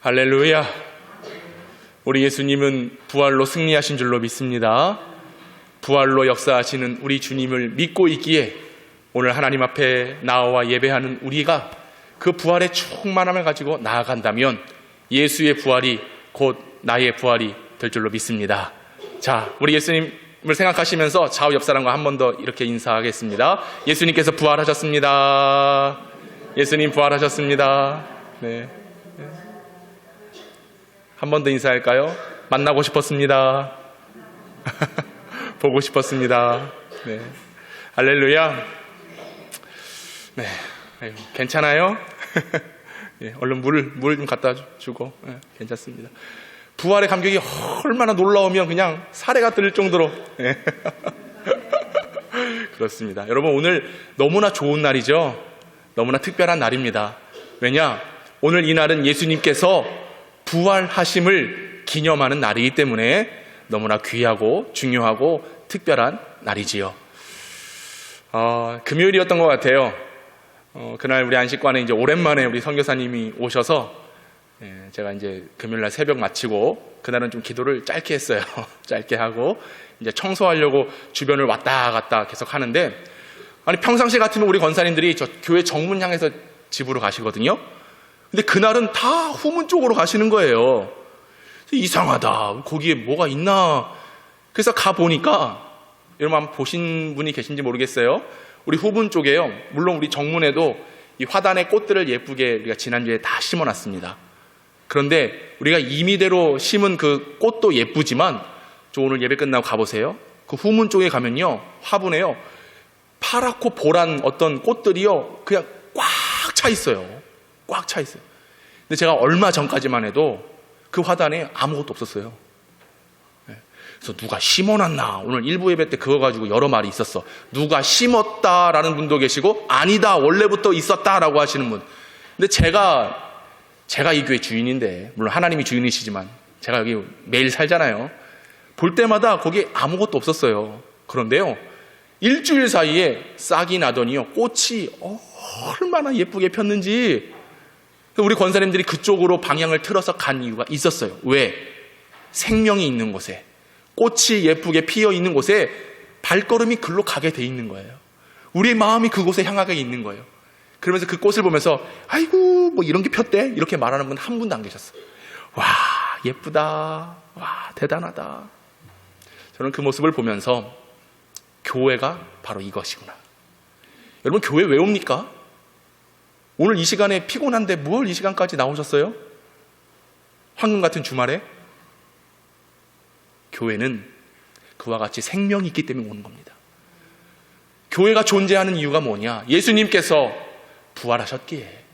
할렐루야. 우리 예수님은 부활로 승리하신 줄로 믿습니다. 부활로 역사하시는 우리 주님을 믿고 있기에 오늘 하나님 앞에 나와 예배하는 우리가 그 부활의 충만함을 가지고 나아간다면 예수의 부활이 곧 나의 부활이 될 줄로 믿습니다. 자, 우리 예수님을 생각하시면서 좌우 옆 사람과 한 번 더 이렇게 인사하겠습니다. 예수님께서 부활하셨습니다. 예수님 부활하셨습니다. 네. 한 번 더 인사할까요? 만나고 싶었습니다. 보고 싶었습니다. 네. 할렐루야. 네. 아유, 괜찮아요? 네, 얼른 물 좀 갖다 주고. 네, 괜찮습니다. 부활의 감격이 얼마나 놀라우면 그냥 사례가 들 정도로. 네. 그렇습니다. 여러분, 오늘 너무나 좋은 날이죠? 너무나 특별한 날입니다. 왜냐? 오늘 이 날은 예수님께서 부활하심을 기념하는 날이기 때문에 너무나 귀하고 중요하고 특별한 날이지요. 금요일이었던 것 같아요. 그날 우리 안식관에 이제 오랜만에 우리 선교사님이 오셔서 제가 이제 금요일날 새벽 마치고 그날은 좀 기도를 짧게 했어요. 짧게 하고 이제 청소하려고 주변을 왔다 갔다 계속 하는데, 아니 평상시 같으면 우리 권사님들이 저 교회 정문 향해서 집으로 가시거든요. 근데 그날은 다 후문 쪽으로 가시는 거예요. 이상하다. 거기에 뭐가 있나. 그래서 가보니까, 여러분 한번 보신 분이 계신지 모르겠어요. 우리 후문 쪽에요. 물론 우리 정문에도 이 화단의 꽃들을 예쁘게 우리가 지난주에 다 심어놨습니다. 그런데 우리가 임의대로 심은 그 꽃도 예쁘지만, 저 오늘 예배 끝나고 가보세요. 그 후문 쪽에 가면요, 화분에요, 파랗고 보란 어떤 꽃들이요, 그냥 꽉 차 있어요. 꽉 차 있어요. 근데 제가 얼마 전까지만 해도 그 화단에 아무것도 없었어요. 그래서 누가 심어놨나? 오늘 일부 예배 때 그거 가지고 여러 말이 있었어. 누가 심었다라는 분도 계시고, 아니다, 원래부터 있었다라고 하시는 분. 근데 제가 이 교회 주인인데, 물론 하나님이 주인이시지만 제가 여기 매일 살잖아요. 볼 때마다 거기에 아무것도 없었어요. 그런데요, 일주일 사이에 싹이 나더니요, 꽃이 얼마나 예쁘게 폈는지. 우리 권사님들이 그쪽으로 방향을 틀어서 간 이유가 있었어요. 왜? 생명이 있는 곳에, 꽃이 예쁘게 피어 있는 곳에 발걸음이 글로 가게 돼 있는 거예요. 우리의 마음이 그곳에 향하게 있는 거예요. 그러면서 그 꽃을 보면서 아이고 뭐 이런 게 폈대, 이렇게 말하는 분 한 분도 안 계셨어요. 와, 예쁘다, 와, 대단하다. 저는 그 모습을 보면서 교회가 바로 이것이구나. 여러분, 교회 왜 옵니까? 오늘 이 시간에 피곤한데 뭘 이 시간까지 나오셨어요? 황금 같은 주말에? 교회는 그와 같이 생명이 있기 때문에 오는 겁니다. 교회가 존재하는 이유가 뭐냐? 예수님께서 부활하셨기에,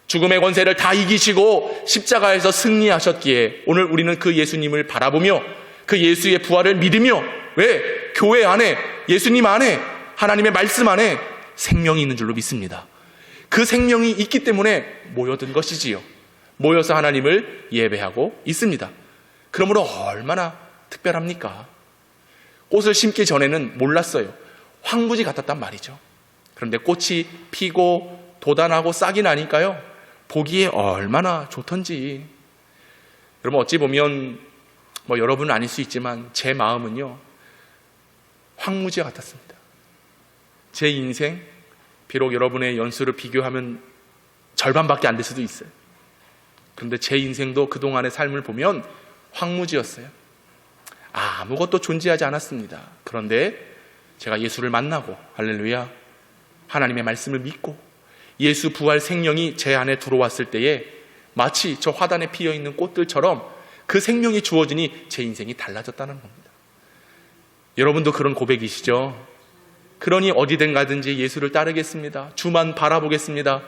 죽음의 권세를 다 이기시고 십자가에서 승리하셨기에 오늘 우리는 그 예수님을 바라보며 그 예수의 부활을 믿으며, 왜? 교회 안에, 예수님 안에, 하나님의 말씀 안에 생명이 있는 줄로 믿습니다. 그 생명이 있기 때문에 모여든 것이지요. 모여서 하나님을 예배하고 있습니다. 그러므로 얼마나 특별합니까? 꽃을 심기 전에는 몰랐어요. 황무지 같았단 말이죠. 그런데 꽃이 피고 돋아나고 싹이 나니까요, 보기에 얼마나 좋던지. 여러분, 어찌 보면 뭐 여러분은 아닐 수 있지만 제 마음은요, 황무지 같았습니다. 제 인생, 비록 여러분의 연수를 비교하면 절반밖에 안 될 수도 있어요. 그런데 제 인생도 그동안의 삶을 보면 황무지였어요. 아무것도 존재하지 않았습니다. 그런데 제가 예수를 만나고, 할렐루야, 하나님의 말씀을 믿고 예수 부활 생명이 제 안에 들어왔을 때에 마치 저 화단에 피어있는 꽃들처럼 그 생명이 주어지니 제 인생이 달라졌다는 겁니다. 여러분도 그런 고백이시죠? 그러니 어디든 가든지 예수를 따르겠습니다. 주만 바라보겠습니다.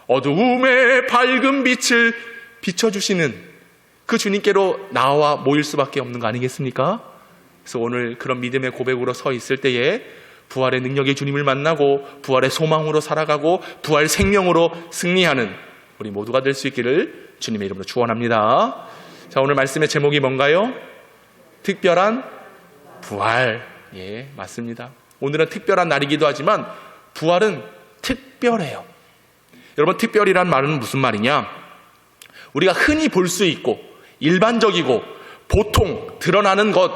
어두움에 밝은 빛을 비춰주시는 그 주님께로 나와 모일 수밖에 없는 거 아니겠습니까? 그래서 오늘 그런 믿음의 고백으로 서 있을 때에 부활의 능력의 주님을 만나고 부활의 소망으로 살아가고 부활 생명으로 승리하는 우리 모두가 될 수 있기를 주님의 이름으로 축원합니다. 자, 오늘 말씀의 제목이 뭔가요? 특별한 부활. 예, 맞습니다. 오늘은 특별한 날이기도 하지만 부활은 특별해요. 여러분, 특별이란 말은 무슨 말이냐? 우리가 흔히 볼 수 있고 일반적이고 보통 드러나는 것,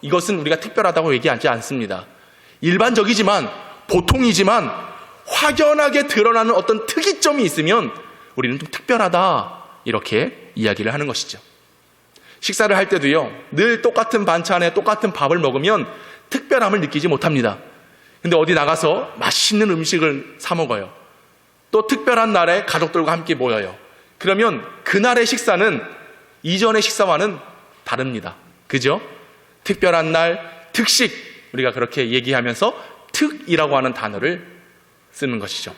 이것은 우리가 특별하다고 얘기하지 않습니다. 일반적이지만 보통이지만 확연하게 드러나는 어떤 특이점이 있으면 우리는 좀 특별하다, 이렇게 이야기를 하는 것이죠. 식사를 할 때도요, 늘 똑같은 반찬에 똑같은 밥을 먹으면 특별함을 느끼지 못합니다. 근데 어디 나가서 맛있는 음식을 사 먹어요. 또 특별한 날에 가족들과 함께 모여요. 그러면 그날의 식사는 이전의 식사와는 다릅니다. 그죠? 특별한 날, 특식, 우리가 그렇게 얘기하면서 특이라고 하는 단어를 쓰는 것이죠.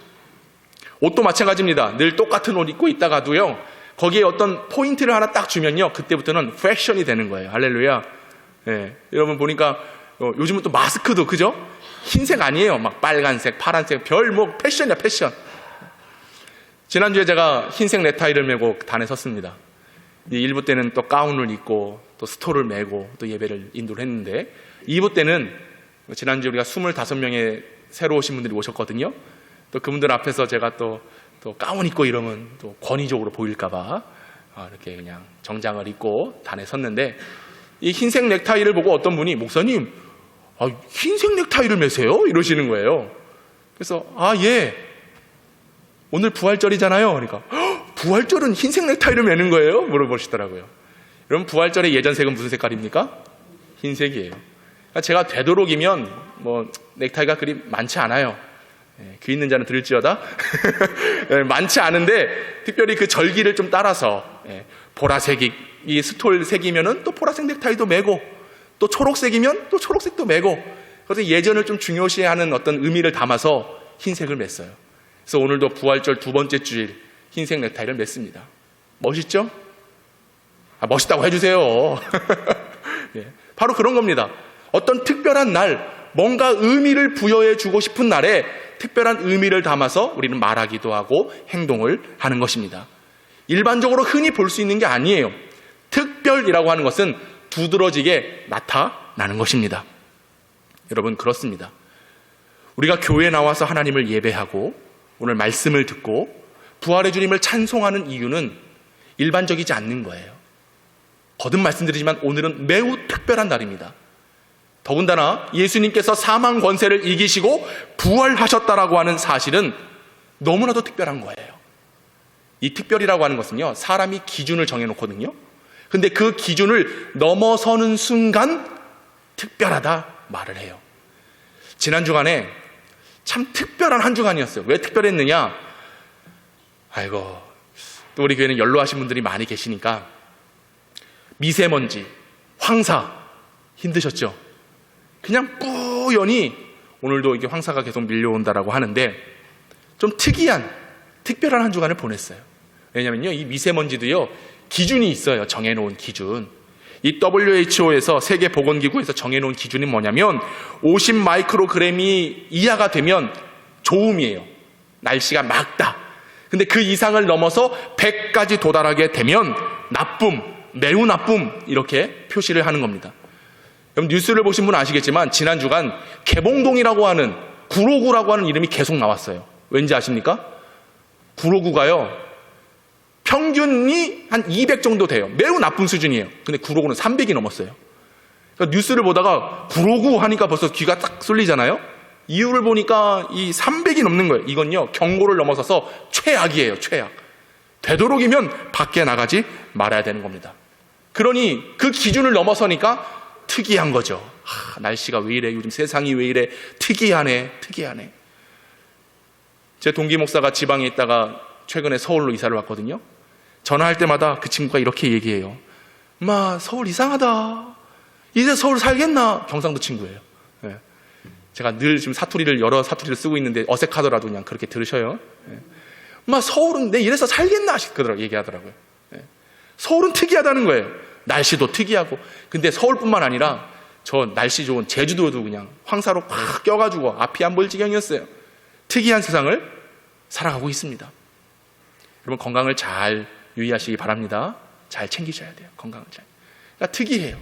옷도 마찬가지입니다. 늘 똑같은 옷 입고 있다가도요, 거기에 어떤 포인트를 하나 딱 주면요, 그때부터는 패션이 되는 거예요. 할렐루야. 예, 여러분 보니까 요즘은 또 마스크도, 그죠? 흰색 아니에요. 막 빨간색, 파란색, 별 뭐 패션이야, 패션. 지난주에 제가 흰색 넥타이를 메고 단에 섰습니다. 1부 때는 또 가운을 입고 또 스토를 메고 또 예배를 인도를 했는데, 2부 때는 지난주에 우리가 25명의 새로 오신 분들이 오셨거든요. 또 그분들 앞에서 제가 또 가운 입고 이러면 또 권위적으로 보일까봐 이렇게 그냥 정장을 입고 단에 섰는데, 이 흰색 넥타이를 보고 어떤 분이, 목사님, 흰색 넥타이를 매세요? 이러시는 거예요. 그래서 예, 오늘 부활절이잖아요. 그러니까 부활절은 흰색 넥타이를 매는 거예요? 물어보시더라고요. 여러분, 부활절의 예전색은 무슨 색깔입니까? 흰색이에요. 그러니까 제가 되도록이면 넥타이가 그리 많지 않아요. 귀 있는 자는 들을지어다. 많지 않은데 특별히 그 절기를 좀 따라서, 보라색이 이 스톨색이면은 또 보라색 넥타이도 매고, 또 초록색이면 또 초록색도 매고, 그래서 예전을 좀 중요시하는 어떤 의미를 담아서 흰색을 맸어요. 그래서 오늘도 부활절 두 번째 주일 흰색 넥타이를 맸습니다. 멋있죠? 멋있다고 해주세요. 바로 그런 겁니다. 어떤 특별한 날, 뭔가 의미를 부여해 주고 싶은 날에 특별한 의미를 담아서 우리는 말하기도 하고 행동을 하는 것입니다. 일반적으로 흔히 볼 수 있는 게 아니에요. 특별이라고 하는 것은 두드러지게 나타나는 것입니다. 여러분, 그렇습니다. 우리가 교회에 나와서 하나님을 예배하고 오늘 말씀을 듣고 부활의 주님을 찬송하는 이유는 일반적이지 않는 거예요. 거듭 말씀드리지만 오늘은 매우 특별한 날입니다. 더군다나 예수님께서 사망 권세를 이기시고 부활하셨다라고 하는 사실은 너무나도 특별한 거예요. 이 특별이라고 하는 것은요, 사람이 기준을 정해놓거든요. 근데 그 기준을 넘어서는 순간 특별하다 말을 해요. 지난 주간에 참 특별한 한 주간이었어요. 왜 특별했느냐? 또 우리 교회는 연로하신 분들이 많이 계시니까 미세먼지, 황사 힘드셨죠? 그냥 뿌연히 오늘도 이게 황사가 계속 밀려온다라고 하는데 좀 특별한 한 주간을 보냈어요. 왜냐면요, 이 미세먼지도요, 기준이 있어요. 정해놓은 기준. 이 WHO에서 세계보건기구에서 정해놓은 기준이 뭐냐면 50 마이크로그램이 이하가 되면 좋음이에요. 날씨가 맑다. 근데 그 이상을 넘어서 100까지 도달하게 되면 나쁨, 매우 나쁨, 이렇게 표시를 하는 겁니다. 여러분, 뉴스를 보신 분은 아시겠지만 지난 주간 개봉동이라고 하는, 구로구라고 하는 이름이 계속 나왔어요. 왠지 아십니까? 구로구가요, 평균이 한 200 정도 돼요. 매우 나쁜 수준이에요. 근데 구로구는 300이 넘었어요. 그러니까 뉴스를 보다가 구로구 하니까 벌써 귀가 딱 쏠리잖아요. 이유를 보니까 이 300이 넘는 거예요. 이건요, 경고를 넘어서서 최악이에요. 최악. 되도록이면 밖에 나가지 말아야 되는 겁니다. 그러니 그 기준을 넘어서니까 특이한 거죠. 날씨가 왜 이래, 요즘 세상이 왜 이래, 특이하네. 제 동기 목사가 지방에 있다가 최근에 서울로 이사를 왔거든요. 전화할 때마다 그 친구가 이렇게 얘기해요. 서울 이상하다. 이제 서울 살겠나? 경상도 친구예요. 제가 늘 지금 여러 사투리를 쓰고 있는데 어색하더라도 그냥 그렇게 들으셔요. 서울은 내 이래서 살겠나? 얘기하더라고요. 서울은 특이하다는 거예요. 날씨도 특이하고. 근데 서울뿐만 아니라 저 날씨 좋은 제주도도 그냥 황사로 팍 껴가지고 앞이 안 보일 지경이었어요. 특이한 세상을 살아가고 있습니다. 여러분, 건강을 잘 유의하시기 바랍니다. 잘 챙기셔야 돼요. 건강을 잘. 그러니까 특이해요.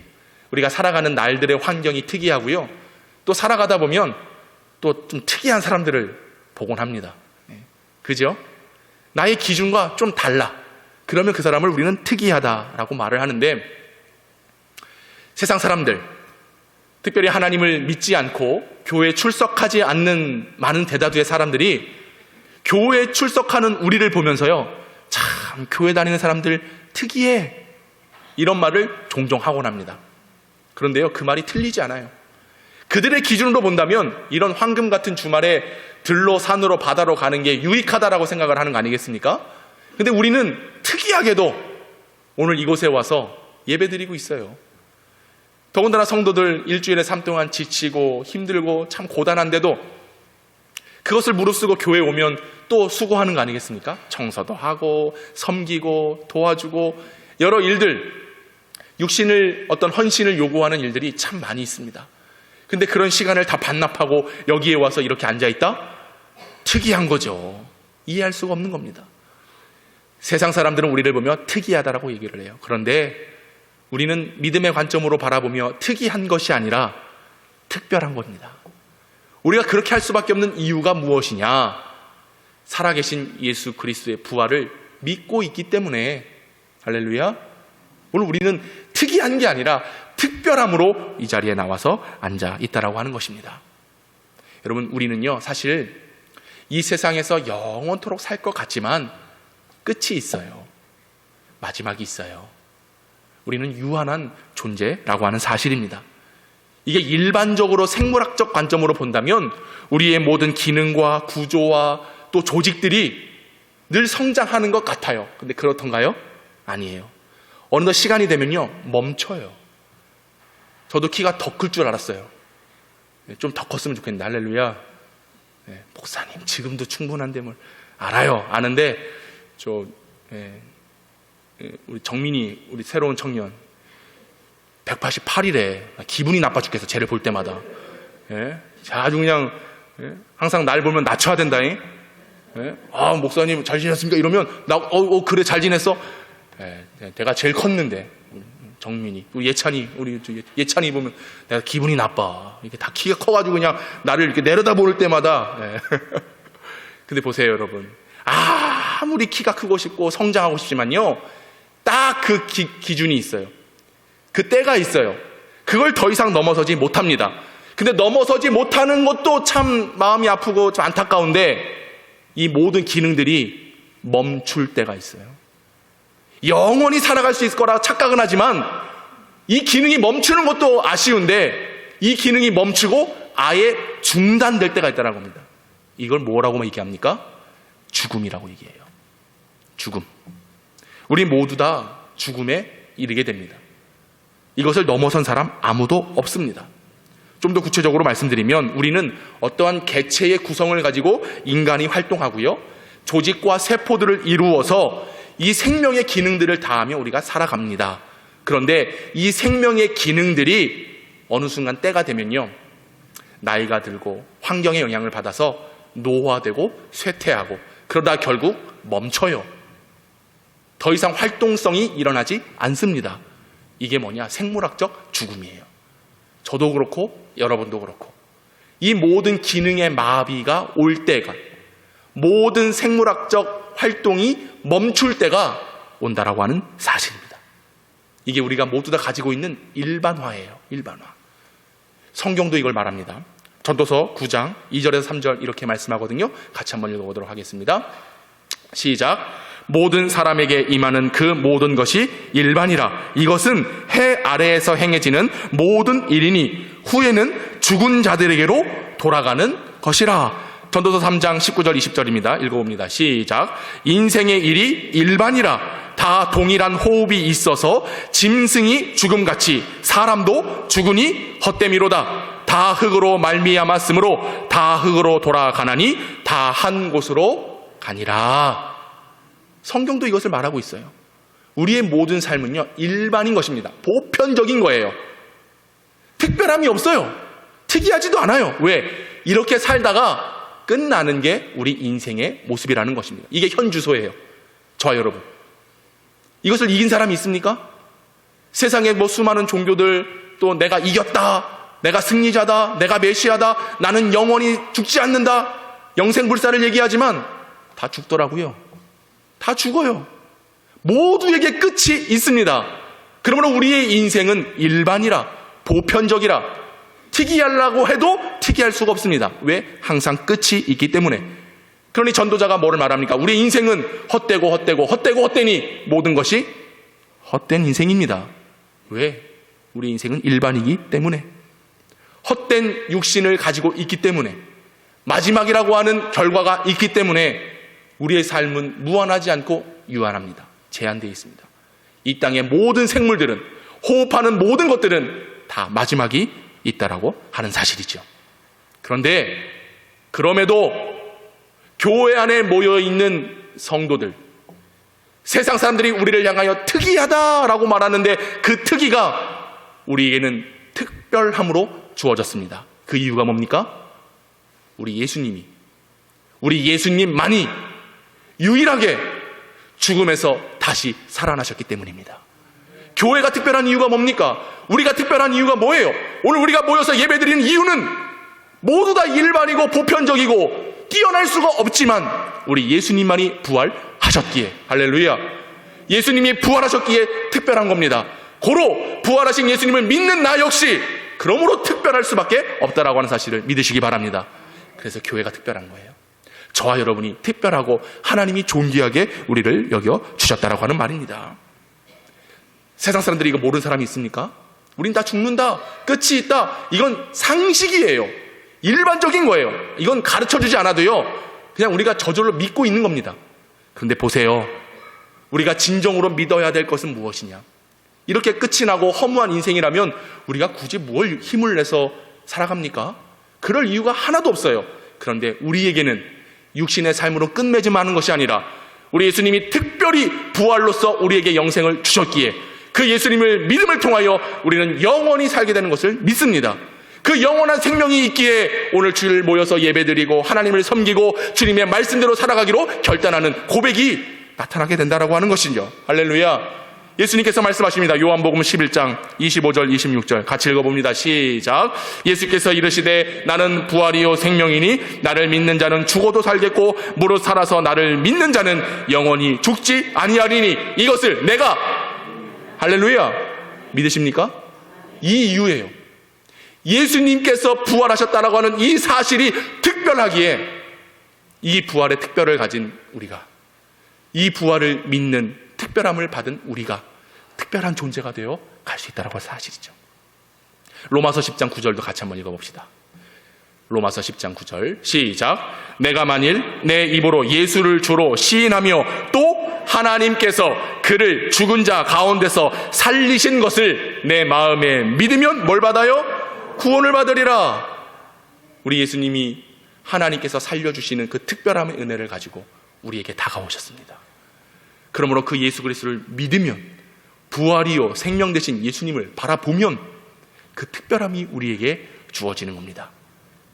우리가 살아가는 날들의 환경이 특이하고요. 또 살아가다 보면 또 좀 특이한 사람들을 보곤 합니다. 그죠? 나의 기준과 좀 달라. 그러면 그 사람을 우리는 특이하다라고 말을 하는데, 세상 사람들, 특별히 하나님을 믿지 않고 교회에 출석하지 않는 많은 대다수의 사람들이 교회에 출석하는 우리를 보면서요, 참 교회 다니는 사람들 특이해, 이런 말을 종종 하곤 합니다. 그런데요, 그 말이 틀리지 않아요. 그들의 기준으로 본다면 이런 황금 같은 주말에 들로 산으로 바다로 가는 게 유익하다라고 생각을 하는 거 아니겠습니까? 근데 우리는 특이하게도 오늘 이곳에 와서 예배드리고 있어요. 더군다나 성도들 일주일에 3 동안 지치고 힘들고 참 고단한데도 그것을 무릅쓰고 교회에 오면 또 수고하는 거 아니겠습니까? 청소도 하고 섬기고 도와주고 여러 일들, 육신을 어떤 헌신을 요구하는 일들이 참 많이 있습니다. 근데 그런 시간을 다 반납하고 여기에 와서 이렇게 앉아있다? 특이한 거죠. 이해할 수가 없는 겁니다. 세상 사람들은 우리를 보며 특이하다라고 얘기를 해요. 그런데 우리는 믿음의 관점으로 바라보며 특이한 것이 아니라 특별한 겁니다. 우리가 그렇게 할 수밖에 없는 이유가 무엇이냐? 살아계신 예수 그리스도의 부활을 믿고 있기 때문에, 할렐루야, 오늘 우리는 특이한 게 아니라 특별함으로 이 자리에 나와서 앉아 있다라고 하는 것입니다. 여러분, 우리는요 사실 이 세상에서 영원토록 살 것 같지만 끝이 있어요. 마지막이 있어요. 우리는 유한한 존재라고 하는 사실입니다. 이게 일반적으로 생물학적 관점으로 본다면 우리의 모든 기능과 구조와 또 조직들이 늘 성장하는 것 같아요. 근데 그렇던가요? 아니에요. 어느덧 시간이 되면요 멈춰요. 저도 키가 더 클 줄 알았어요. 좀 더 컸으면 좋겠는데, 할렐루야. 목사님 지금도 충분한데 뭘. 알아요. 아는데 우리 정민이, 우리 새로운 청년 188이래. 기분이 나빠 죽겠어. 쟤를 볼 때마다. 아주 그냥 항상 날 보면 낮춰야 된다잉. 아, 목사님 잘 지냈습니까? 이러면 그래 잘 지냈어? 내가 제일 컸는데 정민이, 우리 예찬이 보면 내가 기분이 나빠. 이게 다 키가 커가지고 그냥 나를 이렇게 내려다 볼 때마다. 근데 보세요, 여러분. 아무리 키가 크고 싶고 성장하고 싶지만요, 딱 그 기준이 있어요. 그 때가 있어요. 그걸 더 이상 넘어서지 못합니다. 근데 넘어서지 못하는 것도 참 마음이 아프고 좀 안타까운데, 이 모든 기능들이 멈출 때가 있어요. 영원히 살아갈 수 있을 거라 착각은 하지만 이 기능이 멈추는 것도 아쉬운데, 이 기능이 멈추고 아예 중단될 때가 있다는 겁니다. 이걸 뭐라고 얘기합니까? 죽음이라고 얘기해요. 죽음. 우리 모두 다 죽음에 이르게 됩니다. 이것을 넘어선 사람 아무도 없습니다. 좀 더 구체적으로 말씀드리면 우리는 어떠한 개체의 구성을 가지고 인간이 활동하고요, 조직과 세포들을 이루어서 이 생명의 기능들을 다하며 우리가 살아갑니다. 그런데 이 생명의 기능들이 어느 순간 때가 되면요, 나이가 들고 환경의 영향을 받아서 노화되고 쇠퇴하고 그러다 결국 멈춰요. 더 이상 활동성이 일어나지 않습니다. 이게 뭐냐? 생물학적 죽음이에요. 저도 그렇고 여러분도 그렇고 이 모든 기능의 마비가 올 때가, 모든 생물학적 활동이 멈출 때가 온다라고 하는 사실입니다. 이게 우리가 모두 다 가지고 있는 일반화예요. 일반화. 성경도 이걸 말합니다. 전도서 9장 2절에서 3절 이렇게 말씀하거든요. 같이 한번 읽어보도록 하겠습니다. 시작. 모든 사람에게 임하는 그 모든 것이 일반이라. 이것은 해 아래에서 행해지는 모든 일이니 후에는 죽은 자들에게로 돌아가는 것이라. 전도서 3장 19절 20절입니다. 읽어봅니다. 시작. 인생의 일이 일반이라. 다 동일한 호흡이 있어서 짐승이 죽음같이 사람도 죽으니 헛됨이로다. 다 흙으로 말미암았으므로 다 흙으로 돌아가나니 다 한 곳으로 가니라. 성경도 이것을 말하고 있어요. 우리의 모든 삶은요 일반인 것입니다. 보편적인 거예요. 특별함이 없어요. 특이하지도 않아요. 왜? 이렇게 살다가 끝나는 게 우리 인생의 모습이라는 것입니다. 이게 현 주소예요. 저와 여러분, 이것을 이긴 사람이 있습니까? 세상에 수많은 종교들, 또 내가 이겼다, 내가 승리자다, 내가 메시아다, 나는 영원히 죽지 않는다, 영생불사를 얘기하지만 다 죽더라고요. 다 죽어요. 모두에게 끝이 있습니다. 그러므로 우리의 인생은 일반이라, 보편적이라, 특이하려고 해도 특이할 수가 없습니다. 왜? 항상 끝이 있기 때문에. 그러니 전도자가 뭐를 말합니까? 우리의 인생은 헛되니 모든 것이 헛된 인생입니다. 왜? 우리 인생은 일반이기 때문에. 헛된 육신을 가지고 있기 때문에, 마지막이라고 하는 결과가 있기 때문에 우리의 삶은 무한하지 않고 유한합니다. 제한되어 있습니다. 이 땅의 모든 생물들은, 호흡하는 모든 것들은 다 마지막이 있다라고 하는 사실이죠. 그런데 그럼에도 교회 안에 모여있는 성도들, 세상 사람들이 우리를 향하여 특이하다라고 말하는데 그 특이가 우리에게는 특별함으로 주어졌습니다. 그 이유가 뭡니까? 우리 예수님만이 유일하게 죽음에서 다시 살아나셨기 때문입니다. 교회가 특별한 이유가 뭡니까? 우리가 특별한 이유가 뭐예요? 오늘 우리가 모여서 예배드리는 이유는 모두 다 일반이고 보편적이고 뛰어날 수가 없지만 우리 예수님만이 부활하셨기에, 할렐루야, 예수님이 부활하셨기에 특별한 겁니다. 고로 부활하신 예수님을 믿는 나 역시 그러므로 특별할 수밖에 없다라고 하는 사실을 믿으시기 바랍니다. 그래서 교회가 특별한 거예요. 저와 여러분이 특별하고 하나님이 존귀하게 우리를 여겨 주셨다라고 하는 말입니다. 세상 사람들이 이거 모르는 사람이 있습니까? 우린 다 죽는다, 끝이 있다, 이건 상식이에요. 일반적인 거예요. 이건 가르쳐주지 않아도요, 그냥 우리가 저절로 믿고 있는 겁니다. 그런데 보세요, 우리가 진정으로 믿어야 될 것은 무엇이냐? 이렇게 끝이 나고 허무한 인생이라면 우리가 굳이 뭘 힘을 내서 살아갑니까? 그럴 이유가 하나도 없어요. 그런데 우리에게는 육신의 삶으로 끝맺음하는 것이 아니라 우리 예수님이 특별히 부활로서 우리에게 영생을 주셨기에 그 예수님을 믿음을 통하여 우리는 영원히 살게 되는 것을 믿습니다. 그 영원한 생명이 있기에 오늘 주일 모여서 예배드리고 하나님을 섬기고 주님의 말씀대로 살아가기로 결단하는 고백이 나타나게 된다라고 하는 것이죠. 할렐루야. 예수님께서 말씀하십니다. 요한복음 11장 25절 26절 같이 읽어봅니다. 시작. 예수께서 이르시되 나는 부활이요 생명이니 나를 믿는 자는 죽어도 살겠고 무릇 살아서 나를 믿는 자는 영원히 죽지 아니하리니 이것을 내가, 할렐루야, 믿으십니까? 이 이유예요. 예수님께서 부활하셨다라고 하는 이 사실이 특별하기에 이 부활의 특별을 가진 우리가, 이 부활을 믿는 특별함을 받은 우리가 특별한 존재가 되어 갈 수 있다는 사실이죠. 로마서 10장 9절도 같이 한번 읽어봅시다. 로마서 10장 9절 시작. 내가 만일 내 입으로 예수를 주로 시인하며 또 하나님께서 그를 죽은 자 가운데서 살리신 것을 내 마음에 믿으면 뭘 받아요? 구원을 받으리라. 우리 예수님이 하나님께서 살려주시는 그 특별함의 은혜를 가지고 우리에게 다가오셨습니다. 그러므로 그 예수 그리스도를 믿으면, 부활이요 생명 되신 예수님을 바라보면 그 특별함이 우리에게 주어지는 겁니다.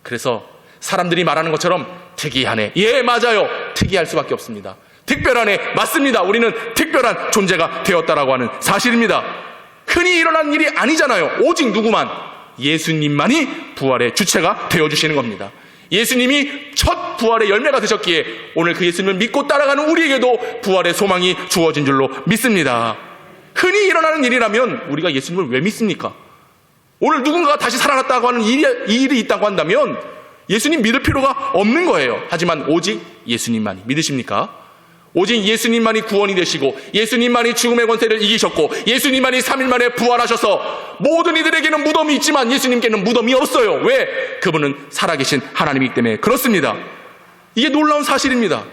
그래서 사람들이 말하는 것처럼 특이하네, 예 맞아요, 특이할 수밖에 없습니다. 특별하네, 맞습니다. 우리는 특별한 존재가 되었다라고 하는 사실입니다. 흔히 일어난 일이 아니잖아요. 오직 누구만? 예수님만이 부활의 주체가 되어주시는 겁니다. 예수님이 첫 부활의 열매가 되셨기에 오늘 그 예수님을 믿고 따라가는 우리에게도 부활의 소망이 주어진 줄로 믿습니다. 흔히 일어나는 일이라면 우리가 예수님을 왜 믿습니까? 오늘 누군가가 다시 살아났다고 하는 이 일이 있다고 한다면 예수님 믿을 필요가 없는 거예요. 하지만 오직 예수님만이, 믿으십니까? 오직 예수님만이 구원이 되시고 예수님만이 죽음의 권세를 이기셨고 예수님만이 3일 만에 부활하셔서 모든 이들에게는 무덤이 있지만 예수님께는 무덤이 없어요. 왜? 그분은 살아계신 하나님이기 때문에 그렇습니다. 이게 놀라운 사실입니다.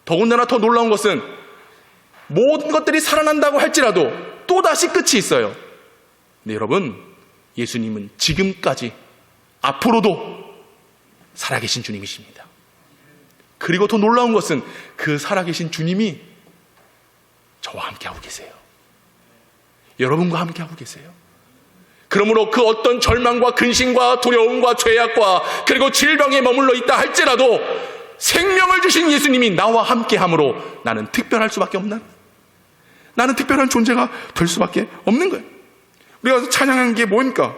더군다나 더 놀라운 것은 모든 것들이 살아난다고 할지라도 또다시 끝이 있어요. 근데 여러분, 예수님은 지금까지 앞으로도 살아계신 주님이십니다. 그리고 더 놀라운 것은 그 살아계신 주님이 저와 함께하고 계세요. 여러분과 함께하고 계세요. 그러므로 그 어떤 절망과 근심과 두려움과 죄악과 그리고 질병에 머물러 있다 할지라도 생명을 주신 예수님이 나와 함께함으로 나는 특별할 수밖에 없나? 나는 특별한 존재가 될 수밖에 없는 거예요. 우리가 찬양한 게 뭡니까?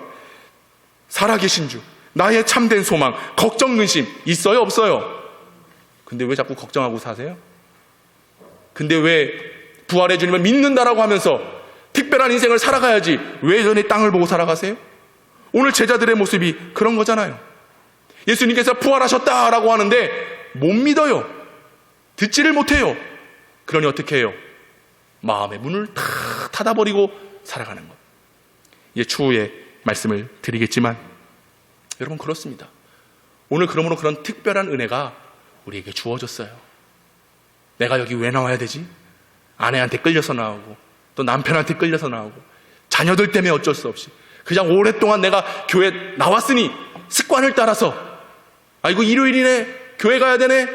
살아계신 주, 나의 참된 소망, 걱정, 근심 있어요? 없어요? 근데 왜 자꾸 걱정하고 사세요? 근데 왜 부활의 주님을 믿는다라고 하면서 특별한 인생을 살아가야지 왜 전에 땅을 보고 살아가세요? 오늘 제자들의 모습이 그런 거잖아요. 예수님께서 부활하셨다라고 하는데 못 믿어요. 듣지를 못해요. 그러니 어떻게 해요? 마음의 문을 다 닫아버리고 살아가는 것. 이제 추후에 말씀을 드리겠지만 여러분 그렇습니다. 오늘 그러므로 그런 특별한 은혜가 우리에게 주어졌어요. 내가 여기 왜 나와야 되지? 아내한테 끌려서 나오고 또 남편한테 끌려서 나오고 자녀들 때문에 어쩔 수 없이 그냥 오랫동안 내가 교회 나왔으니 습관을 따라서 아이고 일요일이네 교회 가야 되네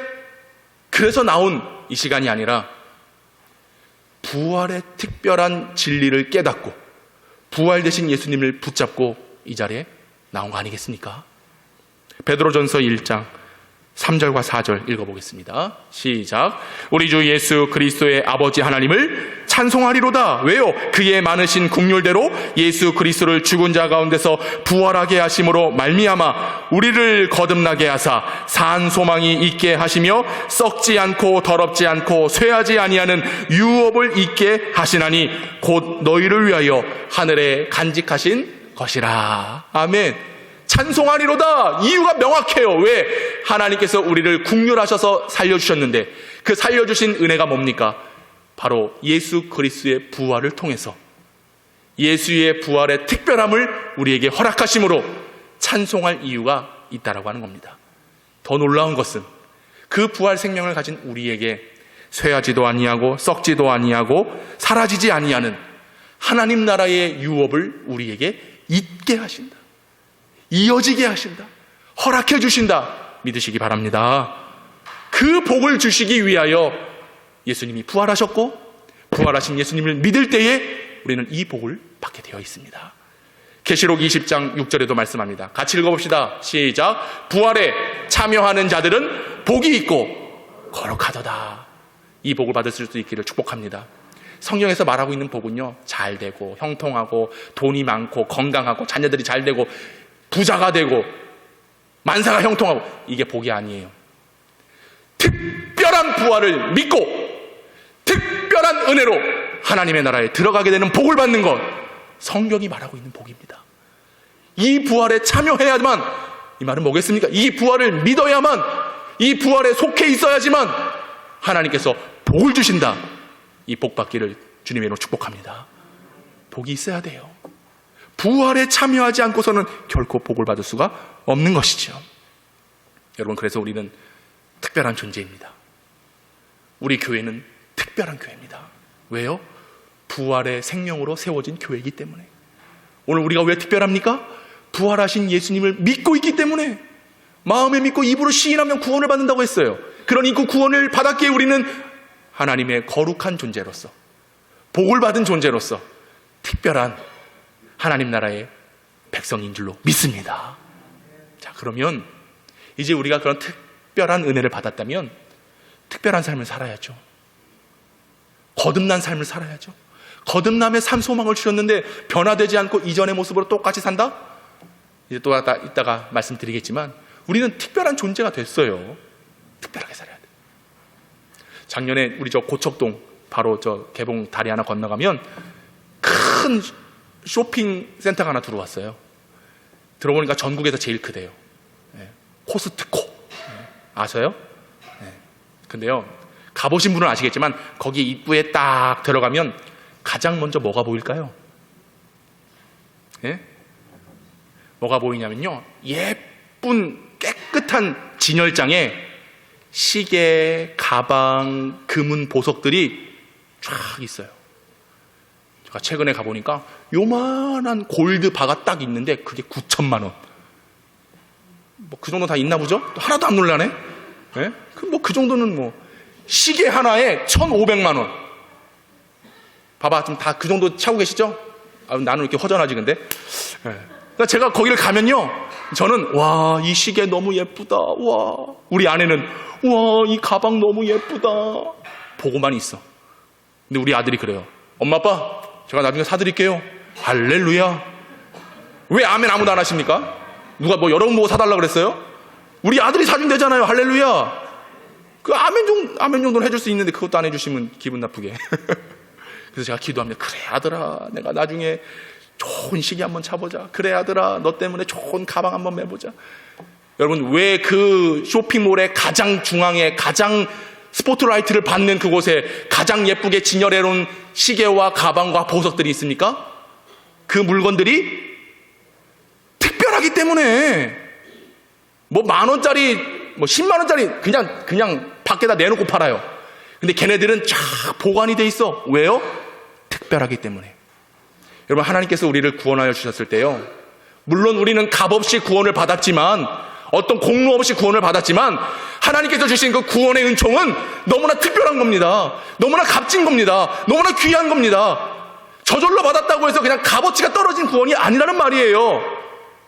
그래서 나온 이 시간이 아니라 부활의 특별한 진리를 깨닫고 부활 되신 예수님을 붙잡고 이 자리에 나온 거 아니겠습니까? 베드로전서 1장 3절과 4절 읽어보겠습니다. 시작. 우리 주 예수 그리스도의 아버지 하나님을 찬송하리로다. 왜요? 그의 많으신 긍휼대로 예수 그리스도를 죽은 자 가운데서 부활하게 하심으로 말미암아 우리를 거듭나게 하사 산 소망이 있게 하시며 썩지 않고 더럽지 않고 쇠하지 아니하는 유업을 있게 하시나니 곧 너희를 위하여 하늘에 간직하신 것이라. 아멘. 찬송하리로다. 이유가 명확해요. 왜? 하나님께서 우리를 긍휼하셔서 살려주셨는데 그 살려주신 은혜가 뭡니까? 바로 예수 그리스도의 부활을 통해서 예수의 부활의 특별함을 우리에게 허락하심으로 찬송할 이유가 있다라고 하는 겁니다. 더 놀라운 것은 그 부활 생명을 가진 우리에게 쇠하지도 아니하고 썩지도 아니하고 사라지지 아니하는 하나님 나라의 유업을 우리에게 있게 하신다. 이어지게 하신다. 허락해 주신다. 믿으시기 바랍니다. 그 복을 주시기 위하여 예수님이 부활하셨고 부활하신 예수님을 믿을 때에 우리는 이 복을 받게 되어 있습니다. 계시록 20장 6절에도 말씀합니다. 같이 읽어봅시다. 시작. 부활에 참여하는 자들은 복이 있고 거룩하도다. 이 복을 받을 수 있기를 축복합니다. 성경에서 말하고 있는 복은요, 잘 되고 형통하고 돈이 많고 건강하고 자녀들이 잘 되고 부자가 되고 만사가 형통하고 이게 복이 아니에요. 특별한 부활을 믿고 특별한 은혜로 하나님의 나라에 들어가게 되는 복을 받는 것, 성경이 말하고 있는 복입니다. 이 부활에 참여해야만, 이 말은 뭐겠습니까? 이 부활을 믿어야만, 이 부활에 속해 있어야지만 하나님께서 복을 주신다. 이 복 받기를 주님의 이름으로 축복합니다. 복이 있어야 돼요. 부활에 참여하지 않고서는 결코 복을 받을 수가 없는 것이죠. 여러분, 그래서 우리는 특별한 존재입니다. 우리 교회는 특별한 교회입니다. 왜요? 부활의 생명으로 세워진 교회이기 때문에. 오늘 우리가 왜 특별합니까? 부활하신 예수님을 믿고 있기 때문에. 마음에 믿고 입으로 시인하면 구원을 받는다고 했어요. 그러니 그 구원을 받았기에 우리는 하나님의 거룩한 존재로서, 복을 받은 존재로서 특별한 하나님 나라의 백성인 줄로 믿습니다. 자, 그러면 이제 우리가 그런 특별한 은혜를 받았다면 특별한 삶을 살아야죠. 거듭난 삶을 살아야죠. 거듭남의 삶 소망을 주셨는데 변화되지 않고 이전의 모습으로 똑같이 산다? 이제 또 이따가 말씀드리겠지만 우리는 특별한 존재가 됐어요. 특별하게 살아야 돼요. 작년에 우리 저 고척동 바로 저 개봉 다리 하나 건너가면 큰 쇼핑센터가 하나 들어왔어요. 들어보니까 전국에서 제일 크대요. 코스트코. 아셔요? 근데요, 가보신 분은 아시겠지만 거기 입구에 딱 들어가면 가장 먼저 뭐가 보일까요? 뭐가 보이냐면요, 예쁜 깨끗한 진열장에 시계, 가방, 금은 보석들이 쫙 있어요. 제가 최근에 가보니까 요만한 골드 바가 딱 있는데 그게 9천만 원. 뭐 그 정도 다 있나 보죠? 또 하나도 안 놀라네. 그 정도는 뭐 시계 하나에 1,500만 원. 봐봐, 지금 다 그 정도 차고 계시죠? 나는 이렇게 허전하지 근데. 그러니까 제가 거기를 가면요, 저는 와, 이 시계 너무 예쁘다. 와, 우리 아내는 와, 이 가방 너무 예쁘다. 보고만 있어. 근데 우리 아들이 그래요. 엄마, 아빠, 제가 나중에 사드릴게요. 할렐루야. 왜 아멘 아무도 안 하십니까? 누가 뭐 여러분 보고 사달라고 그랬어요? 우리 아들이 사주면 되잖아요. 할렐루야. 그 아멘 정도는 해줄 수 있는데 그것도 안 해주시면 기분 나쁘게. 그래서 제가 기도합니다. 그래 아들아, 내가 나중에 좋은 시계 한번 차보자. 그래 아들아, 너 때문에 좋은 가방 한번 매보자. 여러분, 왜 그 쇼핑몰의 가장 중앙에 가장 스포트라이트를 받는 그곳에 가장 예쁘게 진열해 놓은 시계와 가방과 보석들이 있습니까? 그 물건들이 특별하기 때문에, 뭐 10,000원짜리, 뭐 100,000원짜리 그냥 밖에다 내놓고 팔아요. 근데 걔네들은 쫙 보관이 돼 있어. 왜요? 특별하기 때문에. 여러분, 하나님께서 우리를 구원하여 주셨을 때요, 물론 우리는 값없이 구원을 받았지만, 어떤 공로 없이 구원을 받았지만, 하나님께서 주신 그 구원의 은총은 너무나 특별한 겁니다. 너무나 값진 겁니다. 너무나 귀한 겁니다. 저절로 받았다고 해서 그냥 값어치가 떨어진 구원이 아니라는 말이에요.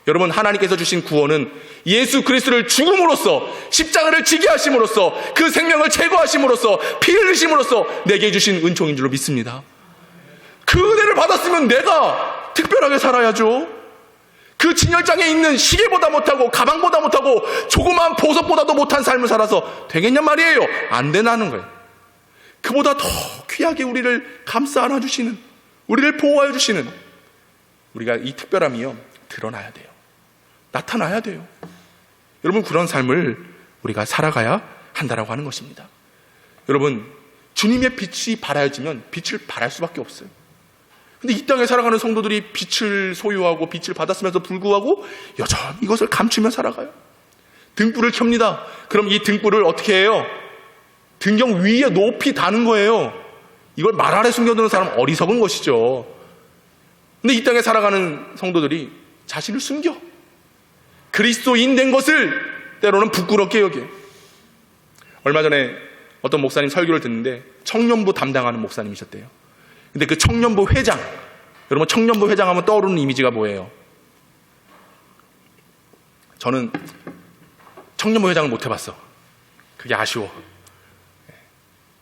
여러분, 하나님께서 주신 구원은 예수 그리스도를 죽음으로써, 십자가를 지게 하심으로써, 그 생명을 제거하심으로써, 피 흘리심으로써 내게 주신 은총인 줄로 믿습니다. 그 은혜를 받았으면 내가 특별하게 살아야죠. 그 진열장에 있는 시계보다 못하고 가방보다 못하고 조그마한 보석보다도 못한 삶을 살아서 되겠냐 말이에요. 안 되나는 거예요. 그보다 더 귀하게 우리를 감싸 안아주시는, 우리를 보호하여 주시는, 우리가 이 특별함이요, 드러나야 돼요. 나타나야 돼요. 여러분, 그런 삶을 우리가 살아가야 한다라고 하는 것입니다. 여러분, 주님의 빛이 발하여지면 빛을 발할 수밖에 없어요. 근데 이 땅에 살아가는 성도들이 빛을 소유하고 빛을 받았으면서 불구하고 여전히 이것을 감추며 살아가요. 등불을 켭니다. 그럼 이 등불을 어떻게 해요? 등경 위에 높이 다는 거예요. 이걸 말 아래 숨겨두는 사람은 어리석은 것이죠. 근데 이 땅에 살아가는 성도들이 자신을 숨겨. 그리스도인 된 것을 때로는 부끄럽게 여겨요. 얼마 전에 어떤 목사님 설교를 듣는데 청년부 담당하는 목사님이셨대요. 근데 그 청년부 회장, 여러분, 청년부 회장 하면 떠오르는 이미지가 뭐예요? 저는 청년부 회장을 못 해봤어. 그게 아쉬워.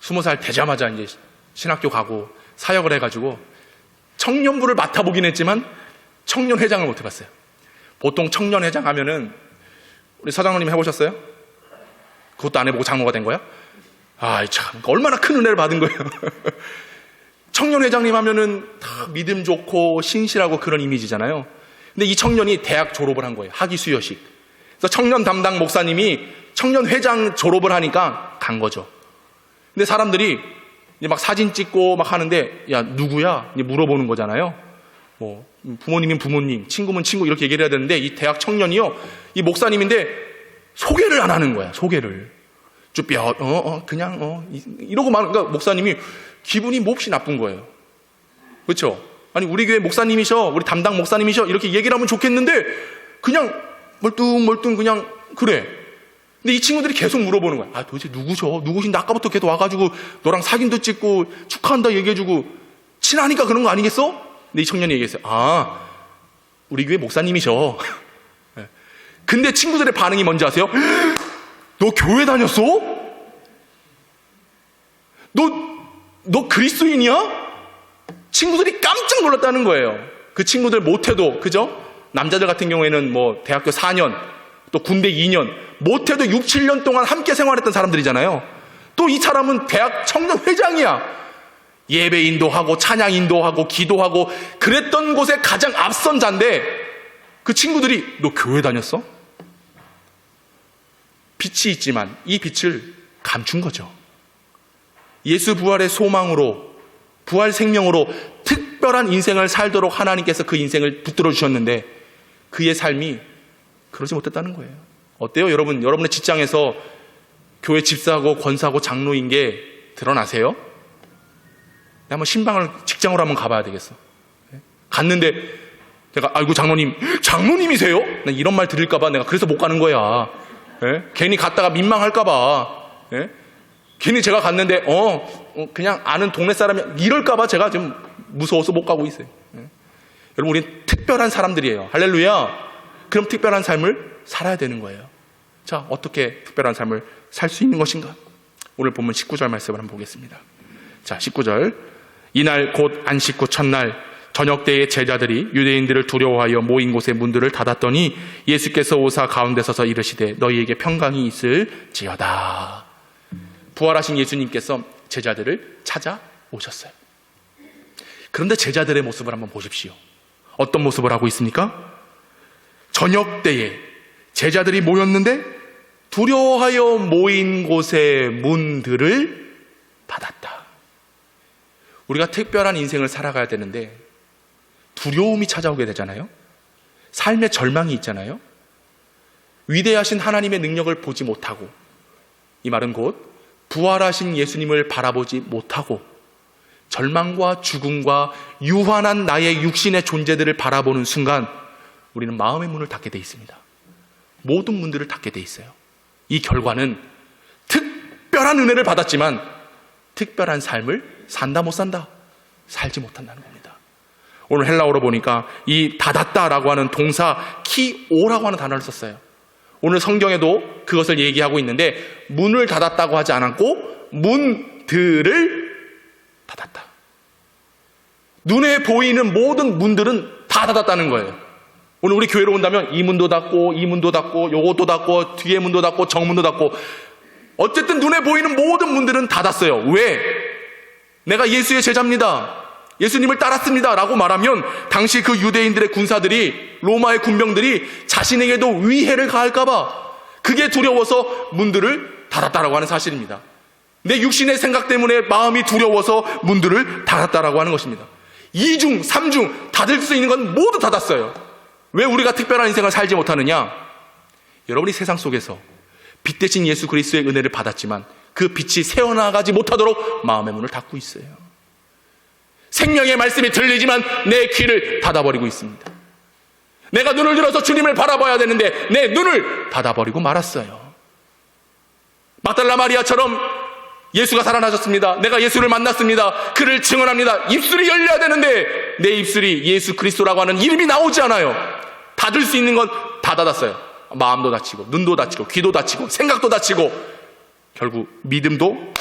20살 되자마자 이제 신학교 가고 사역을 해가지고 청년부를 맡아보긴 했지만 청년회장을 못 해봤어요. 보통 청년회장 하면은, 우리 서장로님 해보셨어요? 그것도 안 해보고 장로가 된 거야? 아, 참, 얼마나 큰 은혜를 받은 거예요. 청년회장님 하면은 다 믿음 좋고 신실하고 그런 이미지잖아요. 근데 이 청년이 대학 졸업을 한 거예요. 학위 수여식. 그래서 청년 담당 목사님이 청년회장 졸업을 하니까 간 거죠. 근데 사람들이 이제 막 사진 찍고 막 하는데, 야, 누구야? 이제 물어보는 거잖아요. 뭐, 부모님이면 부모님, 친구면 친구, 이렇게 얘기를 해야 되는데, 이 대학 청년이요, 이 목사님인데, 소개를 안 하는 거야, 소개를. 이러고 막, 그러니까 목사님이 기분이 몹시 나쁜 거예요. 그렇죠? 아니, 우리 교회 목사님이셔, 우리 담당 목사님이셔, 이렇게 얘기를 하면 좋겠는데, 그냥 멀뚱멀뚱 그냥, 그래. 근데 이 친구들이 계속 물어보는 거야. 아, 도대체 누구셔? 누구신데 아까부터 계속 와가지고 너랑 사진도 찍고 축하한다 얘기해주고 친하니까 그런 거 아니겠어? 근데 이 청년이 얘기했어요. 아, 우리 교회 목사님이셔. 근데 친구들의 반응이 뭔지 아세요? 너 교회 다녔어? 너 그리스도인이야? 친구들이 깜짝 놀랐다는 거예요. 그 친구들 못해도, 그죠? 남자들 같은 경우에는 뭐 대학교 4년, 또 군대 2년, 못해도 6, 7년 동안 함께 생활했던 사람들이잖아요. 또 이 사람은 대학 청년 회장이야. 예배 인도하고 찬양 인도하고 기도하고 그랬던 곳에 가장 앞선 자인데, 그 친구들이 너 교회 다녔어? 빛이 있지만 이 빛을 감춘 거죠. 예수 부활의 소망으로, 부활 생명으로 특별한 인생을 살도록 하나님께서 그 인생을 붙들어 주셨는데 그의 삶이 그러지 못했다는 거예요. 어때요? 여러분의 직장에서 교회 집사하고 권사하고 장로인 게 드러나세요? 한번 신방을 직장으로 한번 가봐야 되겠어. 갔는데 내가, 아이고 장로님이세요? 이런 말 들을까봐 내가 그래서 못 가는 거야. 괜히 갔다가 민망할까봐. 괜히 제가 갔는데 그냥 아는 동네 사람이 이럴까봐 제가 좀 무서워서 못 가고 있어요. 여러분, 우리는 특별한 사람들이에요. 할렐루야. 그럼 특별한 삶을 살아야 되는 거예요. 자, 어떻게 특별한 삶을 살 수 있는 것인가? 오늘 본문 19절 말씀을 한번 보겠습니다. 자, 19절. 이날 곧 안식 후 첫날 저녁 때에 제자들이 유대인들을 두려워하여 모인 곳의 문들을 닫았더니 예수께서 오사 가운데 서서 이르시되 너희에게 평강이 있을지어다. 부활하신 예수님께서 제자들을 찾아오셨어요. 그런데 제자들의 모습을 한번 보십시오. 어떤 모습을 하고 있습니까? 저녁 때에 제자들이 모였는데 두려워하여 모인 곳의 문들을 닫았다. 우리가 특별한 인생을 살아가야 되는데 두려움이 찾아오게 되잖아요. 삶의 절망이 있잖아요. 위대하신 하나님의 능력을 보지 못하고, 이 말은 곧 부활하신 예수님을 바라보지 못하고 절망과 죽음과 유한한 나의 육신의 존재들을 바라보는 순간 우리는 마음의 문을 닫게 돼 있습니다. 모든 문들을 닫게 돼 있어요. 이 결과는 특별한 은혜를 받았지만 특별한 삶을 산다 못 산다, 살지 못한다는 겁니다. 오늘 헬라어로 보니까 이 닫았다라고 하는 동사 키오라고 하는 단어를 썼어요. 오늘 성경에도 그것을 얘기하고 있는데 문을 닫았다고 하지 않았고 문들을 닫았다. 눈에 보이는 모든 문들은 다 닫았다는 거예요. 오늘 우리 교회로 온다면 이 문도 닫고 이 문도 닫고 요것도 닫고 뒤에 문도 닫고 정문도 닫고, 어쨌든 눈에 보이는 모든 문들은 닫았어요. 왜? 내가 예수의 제자입니다, 예수님을 따랐습니다 라고 말하면 당시 그 유대인들의 군사들이, 로마의 군병들이 자신에게도 위해를 가할까봐 그게 두려워서 문들을 닫았다라고 하는 사실입니다. 내 육신의 생각 때문에 마음이 두려워서 문들을 닫았다라고 하는 것입니다. 2중, 3중 닫을 수 있는 건 모두 닫았어요. 왜 우리가 특별한 인생을 살지 못하느냐? 여러분이 세상 속에서 빛 대신 예수 그리스도의 은혜를 받았지만 그 빛이 새어나가지 못하도록 마음의 문을 닫고 있어요. 생명의 말씀이 들리지만 내 귀를 닫아버리고 있습니다. 내가 눈을 들어서 주님을 바라봐야 되는데 내 눈을 닫아버리고 말았어요. 막달라 마리아처럼 예수가 살아나셨습니다, 내가 예수를 만났습니다, 그를 증언합니다. 입술이 열려야 되는데 내 입술이 예수 그리스도라고 하는 이름이 나오지 않아요. 닫을 수 있는 건 다 닫았어요. 마음도 닫히고 눈도 닫히고 귀도 닫히고 생각도 닫히고 결국 믿음도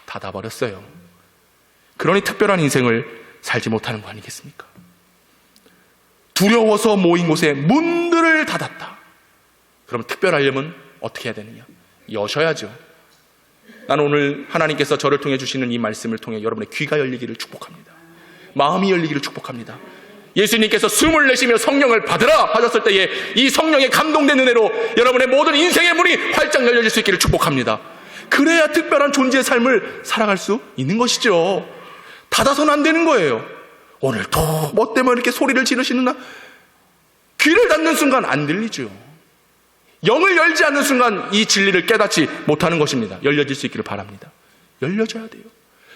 닫아버렸어요. 그러니 특별한 인생을 살지 못하는 거 아니겠습니까? 두려워서 모인 곳에 문들을 닫았다. 그럼 특별하려면 어떻게 해야 되느냐? 여셔야죠. 나는 오늘 하나님께서 저를 통해 주시는 이 말씀을 통해 여러분의 귀가 열리기를 축복합니다. 마음이 열리기를 축복합니다. 예수님께서 숨을 내쉬며 성령을 받으라 하셨을 때에 이 성령의 감동된 은혜로 여러분의 모든 인생의 문이 활짝 열려질 수 있기를 축복합니다. 그래야 특별한 존재의 삶을 살아갈 수 있는 것이죠. 닫아서는 안 되는 거예요. 오늘도 뭐 때문에 이렇게 소리를 지르시는 나, 귀를 닫는 순간 안 들리죠. 영을 열지 않는 순간 이 진리를 깨닫지 못하는 것입니다. 열려질 수 있기를 바랍니다. 열려져야 돼요.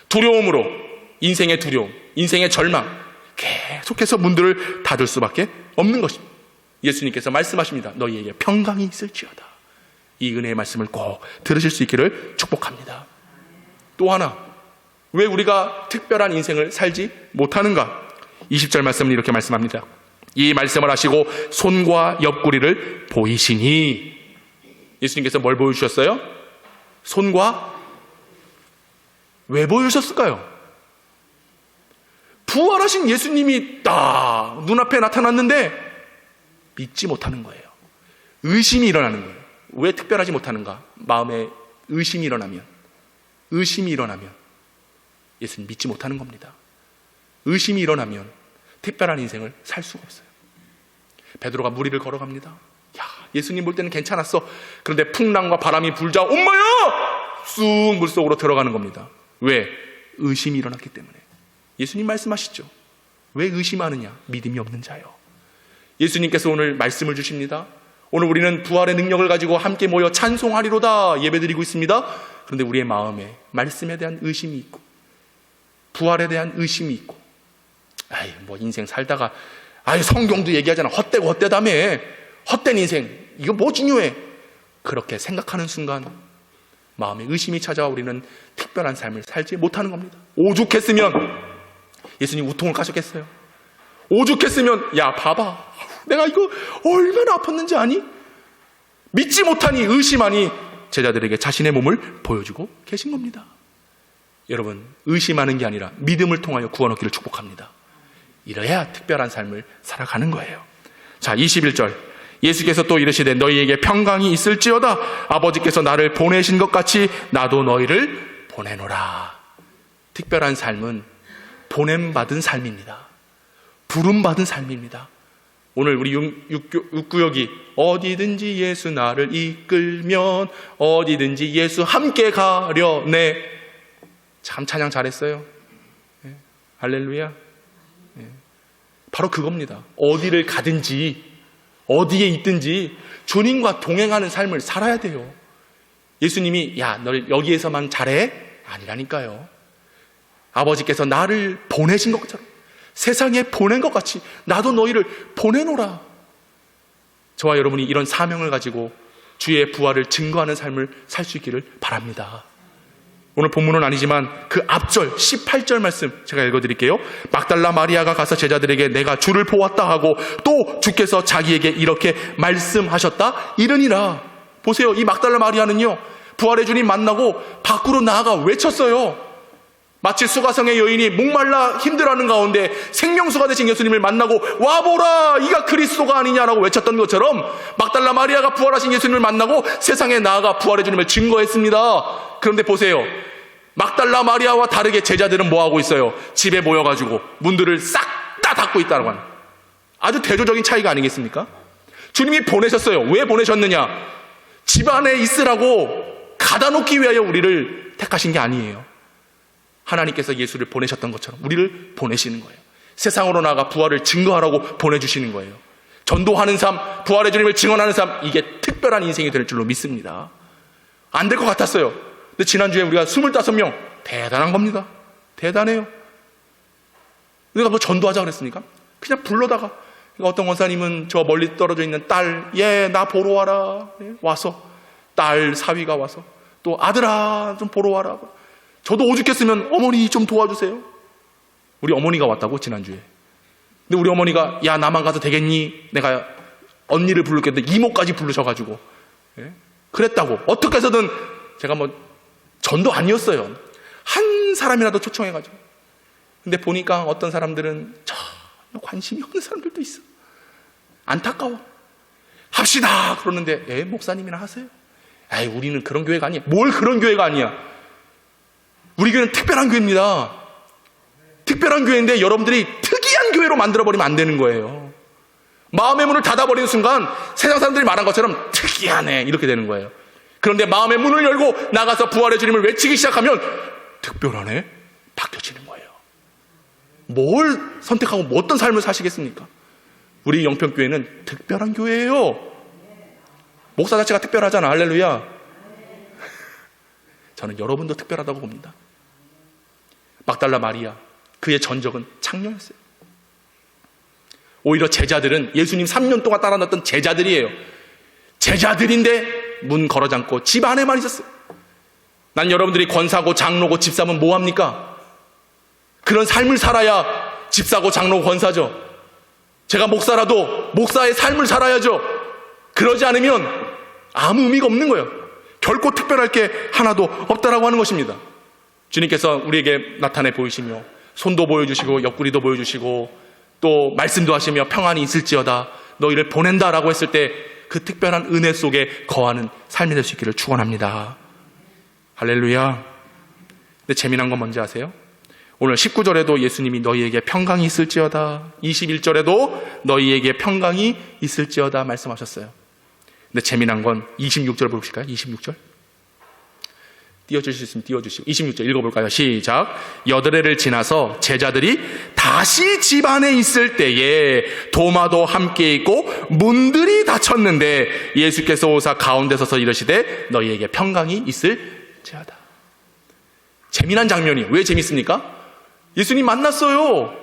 두려움으로, 인생의 두려움, 인생의 절망, 계속해서 문들을 닫을 수밖에 없는 것입니다. 예수님께서 말씀하십니다. 너희에게 평강이 있을지어다. 이 은혜의 말씀을 꼭 들으실 수 있기를 축복합니다. 또 하나, 왜 우리가 특별한 인생을 살지 못하는가? 20절 말씀은 이렇게 말씀합니다. 이 말씀을 하시고 손과 옆구리를 보이시니. 예수님께서 뭘 보여주셨어요? 손과. 왜 보여주셨을까요? 부활하신 예수님이 딱 눈앞에 나타났는데 믿지 못하는 거예요. 의심이 일어나는 거예요. 왜 특별하지 못하는가? 마음에 의심이 일어나면 예수님 믿지 못하는 겁니다. 의심이 일어나면 특별한 인생을 살 수가 없어요. 베드로가 물 위를 걸어갑니다. 야, 예수님 볼 때는 괜찮았어. 그런데 풍랑과 바람이 불자 엄마야! 쑥 물속으로 들어가는 겁니다. 왜? 의심이 일어났기 때문에. 예수님 말씀하시죠. 왜 의심하느냐? 믿음이 없는 자요. 예수님께서 오늘 말씀을 주십니다. 오늘 우리는 부활의 능력을 가지고 함께 모여 찬송하리로다 예배드리고 있습니다. 그런데 우리의 마음에 말씀에 대한 의심이 있고 부활에 대한 의심이 있고, 아이 뭐 인생 살다가 아이 성경도 얘기하잖아. 헛되고 헛되다며. 헛된 인생 이거 뭐 중요해. 그렇게 생각하는 순간 마음에 의심이 찾아와 우리는 특별한 삶을 살지 못하는 겁니다. 오죽했으면 예수님 우통을 가셨겠어요? 오죽했으면 야 봐봐 내가 이거 얼마나 아팠는지 아니? 믿지 못하니 의심하니 제자들에게 자신의 몸을 보여주고 계신 겁니다. 여러분, 의심하는 게 아니라 믿음을 통하여 구원 얻기를 축복합니다. 이래야 특별한 삶을 살아가는 거예요. 자, 21절 예수께서 또 이르시되 너희에게 평강이 있을지어다. 아버지께서 나를 보내신 것 같이 나도 너희를 보내노라. 특별한 삶은 보냄받은 삶입니다. 부름받은 삶입니다. 오늘 우리 6구역이 어디든지 예수 나를 이끌면 어디든지 예수 함께 가려네. 참 찬양 잘했어요. 네. 할렐루야. 네. 바로 그겁니다. 어디를 가든지 어디에 있든지 주님과 동행하는 삶을 살아야 돼요. 예수님이 야, 널 여기에서만 잘해? 아니라니까요. 아버지께서 나를 보내신 것처럼 세상에 보낸 것 같이 나도 너희를 보내노라. 저와 여러분이 이런 사명을 가지고 주의 부활을 증거하는 삶을 살 수 있기를 바랍니다. 오늘 본문은 아니지만 그 앞절 18절 말씀 제가 읽어드릴게요. 막달라 마리아가 가서 제자들에게 내가 주를 보았다 하고 또 주께서 자기에게 이렇게 말씀하셨다 이르니라. 보세요. 이 막달라 마리아는요, 부활의 주님 만나고 밖으로 나아가 외쳤어요. 마치 수가성의 여인이 목말라 힘들어하는 가운데 생명수가 되신 예수님을 만나고 와보라 이가 그리스도가 아니냐라고 외쳤던 것처럼 막달라 마리아가 부활하신 예수님을 만나고 세상에 나아가 부활의 주님을 증거했습니다. 그런데 보세요. 막달라 마리아와 다르게 제자들은 뭐하고 있어요? 집에 모여가지고 문들을 싹 다 닫고 있다는 건 아주 대조적인 차이가 아니겠습니까? 주님이 보내셨어요. 왜 보내셨느냐? 집안에 있으라고 가다놓기 위하여 우리를 택하신 게 아니에요. 하나님께서 예수를 보내셨던 것처럼 우리를 보내시는 거예요. 세상으로 나가 부활을 증거하라고 보내주시는 거예요. 전도하는 삶, 부활의 주님을 증언하는 삶, 이게 특별한 인생이 될 줄로 믿습니다. 안 될 것 같았어요. 근데 지난주에 우리가 25명, 대단한 겁니다. 대단해요. 우리가 뭐 전도하자 그랬습니까? 그냥 불러다가 어떤 원사님은 저 멀리 떨어져 있는 딸, 나 보러 와라. 와서 딸 사위가 와서 또 아들아 좀 보러 와라. 저도 오죽했으면 어머니 좀 도와주세요. 우리 어머니가 왔다고 지난주에. 근데 우리 어머니가 야 나만 가도 되겠니? 내가 언니를 부를게 했는데 이모까지 부르셔가지고 그랬다고. 어떻게 해서든 제가 뭐 전도 아니었어요. 한 사람이라도 초청해가지고. 근데 보니까 어떤 사람들은 전혀 관심이 없는 사람들도 있어. 안타까워. 합시다 그러는데 목사님이나 하세요. 에이 우리는 그런 교회가 아니야. 뭘 그런 교회가 아니야. 우리 교회는 특별한 교회입니다. 특별한 교회인데 여러분들이 특이한 교회로 만들어버리면 안 되는 거예요. 마음의 문을 닫아버리는 순간 세상 사람들이 말한 것처럼 특이하네 이렇게 되는 거예요. 그런데 마음의 문을 열고 나가서 부활의 주님을 외치기 시작하면 특별하네 바뀌어지는 거예요. 뭘 선택하고 뭐 어떤 삶을 사시겠습니까? 우리 영평교회는 특별한 교회예요. 목사 자체가 특별하잖아. 할렐루야. 저는 여러분도 특별하다고 봅니다. 막달라 마리아, 그의 전적은 창녀였어요. 오히려 제자들은 예수님 3년 동안 따라놨던 제자들이에요. 제자들인데 문 걸어 잠고 집 안에만 있었어요. 난 여러분들이 권사고 장로고 집사면 뭐합니까? 그런 삶을 살아야 집사고 장로고 권사죠. 제가 목사라도 목사의 삶을 살아야죠. 그러지 않으면 아무 의미가 없는 거예요. 결코 특별할 게 하나도 없다라고 하는 것입니다. 주님께서 우리에게 나타내 보이시며 손도 보여주시고 옆구리도 보여주시고 또 말씀도 하시며 평안이 있을지어다 너희를 보낸다라고 했을 때 그 특별한 은혜 속에 거하는 삶이 될 수 있기를 축원합니다. 할렐루야. 근데 재미난 건 뭔지 아세요? 오늘 19절에도 예수님이 너희에게 평강이 있을지어다, 21절에도 너희에게 평강이 있을지어다 말씀하셨어요. 근데 재미난 건 26절 보실까요? 26절. 띄워주실 수 있으면 띄워주시고 26절 읽어볼까요? 시작. 여드레를 지나서 제자들이 다시 집 안에 있을 때에 도마도 함께 있고 문들이 닫혔는데 예수께서 오사 가운데 서서 이르시되 너희에게 평강이 있을지어다. 재미난 장면이 왜 재밌습니까? 예수님 만났어요.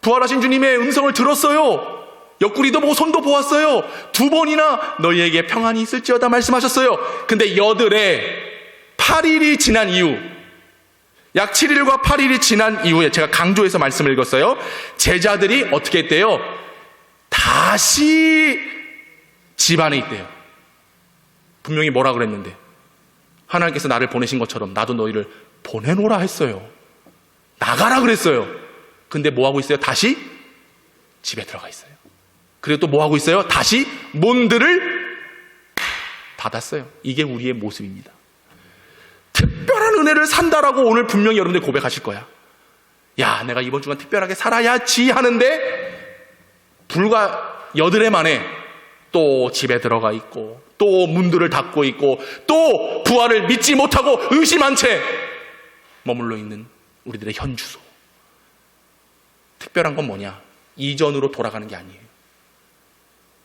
부활하신 주님의 음성을 들었어요. 옆구리도 보고 손도 보았어요. 2번이나 너희에게 평안이 있을지어다 말씀하셨어요. 근데 여드레 8일이 지난 이후, 약 7일과 8일이 지난 이후에 제가 강조해서 말씀을 읽었어요. 제자들이 어떻게 했대요? 다시 집 안에 있대요. 분명히 뭐라 그랬는데 하나님께서 나를 보내신 것처럼 나도 너희를 보내노라 했어요. 나가라 그랬어요. 근데 뭐하고 있어요? 다시 집에 들어가 있어요. 그리고 또 뭐하고 있어요? 다시 문들을 닫았어요. 이게 우리의 모습입니다. 특별한 은혜를 산다라고 오늘 분명히 여러분들 고백하실 거야. 야, 내가 이번 주간 특별하게 살아야지 하는데 불과 8해 만에 또 집에 들어가 있고 또 문들을 닫고 있고 또 부활을 믿지 못하고 의심한 채 머물러 있는 우리들의 현주소. 특별한 건 뭐냐? 이전으로 돌아가는 게 아니에요.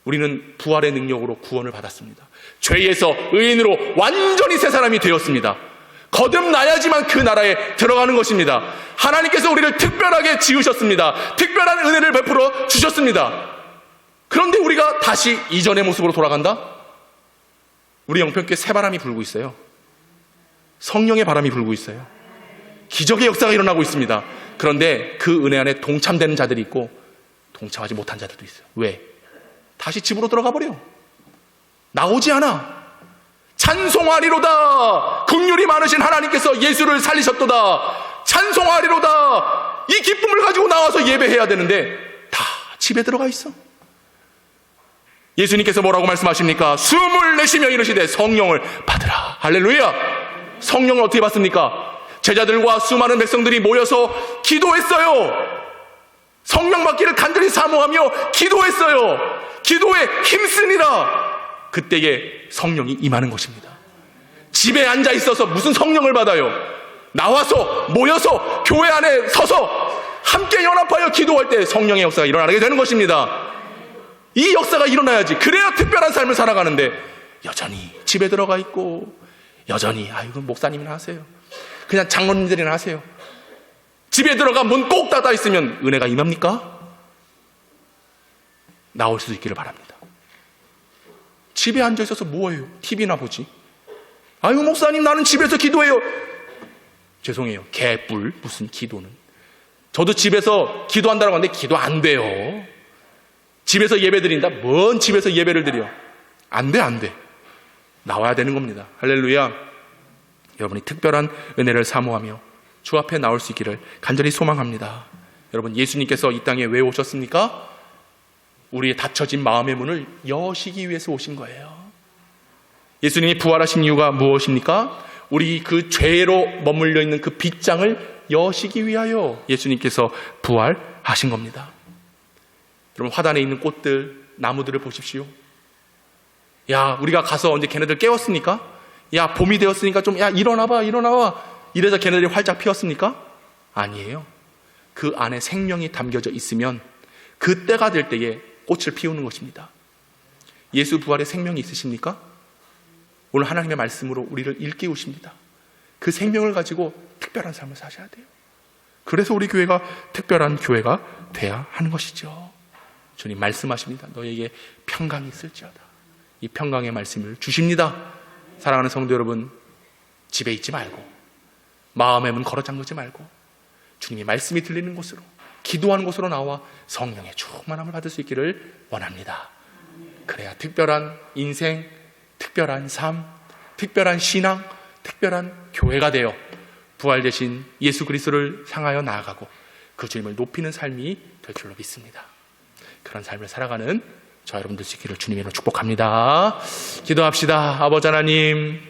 우리는 부활의 능력으로 구원을 받았습니다. 죄에서 의인으로 완전히 새 사람이 되었습니다. 거듭나야지만 그 나라에 들어가는 것입니다. 하나님께서 우리를 특별하게 지으셨습니다. 특별한 은혜를 베풀어 주셨습니다. 그런데 우리가 다시 이전의 모습으로 돌아간다? 우리 영평교회 새바람이 불고 있어요. 성령의 바람이 불고 있어요. 기적의 역사가 일어나고 있습니다. 그런데 그 은혜 안에 동참되는 자들이 있고 동참하지 못한 자들도 있어요. 왜? 다시 집으로 들어가 버려. 나오지 않아. 찬송하리로다. 긍휼이 많으신 하나님께서 예수를 살리셨도다. 찬송하리로다. 이 기쁨을 가지고 나와서 예배해야 되는데 다 집에 들어가 있어. 예수님께서 뭐라고 말씀하십니까? 숨을 내쉬며 이르시되 성령을 받으라. 할렐루야. 성령을 어떻게 받습니까? 제자들과 수많은 백성들이 모여서 기도했어요. 성령 받기를 간절히 사모하며 기도했어요. 기도에 힘쓰니라. 그때에 성령이 임하는 것입니다. 집에 앉아 있어서 무슨 성령을 받아요? 나와서 모여서 교회 안에 서서 함께 연합하여 기도할 때 성령의 역사가 일어나게 되는 것입니다. 이 역사가 일어나야지. 그래야 특별한 삶을 살아가는데 여전히 집에 들어가 있고 여전히 아이고 목사님이나 하세요. 그냥 장로님들이나 하세요. 집에 들어가 문 꼭 닫아 있으면 은혜가 임합니까? 나올 수 있기를 바랍니다. 집에 앉아 있어서 뭐해요? TV나 보지. 아유 목사님 나는 집에서 기도해요. 죄송해요. 개뿔 무슨 기도는. 저도 집에서 기도한다고 하는데 기도 안 돼요. 집에서 예배 드린다? 뭔 집에서 예배를 드려? 안 돼, 안 돼. 나와야 되는 겁니다. 할렐루야. 여러분이 특별한 은혜를 사모하며 주 앞에 나올 수 있기를 간절히 소망합니다. 여러분 예수님께서 이 땅에 왜 오셨습니까? 우리의 닫혀진 마음의 문을 여시기 위해서 오신 거예요. 예수님이 부활하신 이유가 무엇입니까? 우리 그 죄로 머물러 있는 그 빗장을 여시기 위하여 예수님께서 부활하신 겁니다. 여러분 화단에 있는 꽃들, 나무들을 보십시오. 야, 우리가 가서 언제 걔네들 깨웠습니까? 야, 봄이 되었으니까 좀, 야, 일어나봐. 이래서 걔네들이 활짝 피었습니까? 아니에요. 그 안에 생명이 담겨져 있으면 그 때가 될 때에 꽃을 피우는 것입니다. 예수 부활의 생명이 있으십니까? 오늘 하나님의 말씀으로 우리를 일깨우십니다. 그 생명을 가지고 특별한 삶을 사셔야 돼요. 그래서 우리 교회가 특별한 교회가 돼야 하는 것이죠. 주님 말씀하십니다. 너에게 평강이 있을지어다. 이 평강의 말씀을 주십니다. 사랑하는 성도 여러분, 집에 있지 말고 마음의 문 걸어 잠그지 말고 주님의 말씀이 들리는 곳으로, 기도하는 곳으로 나와 성령의 충만함을 받을 수 있기를 원합니다. 그래야 특별한 인생, 특별한 삶, 특별한 신앙, 특별한 교회가 되어 부활되신 예수 그리스도를 향하여 나아가고 그 주님을 높이는 삶이 될 줄로 믿습니다. 그런 삶을 살아가는 저와 여러분들 수 있기를 주님의 이름으로 축복합니다. 기도합시다. 아버지 하나님,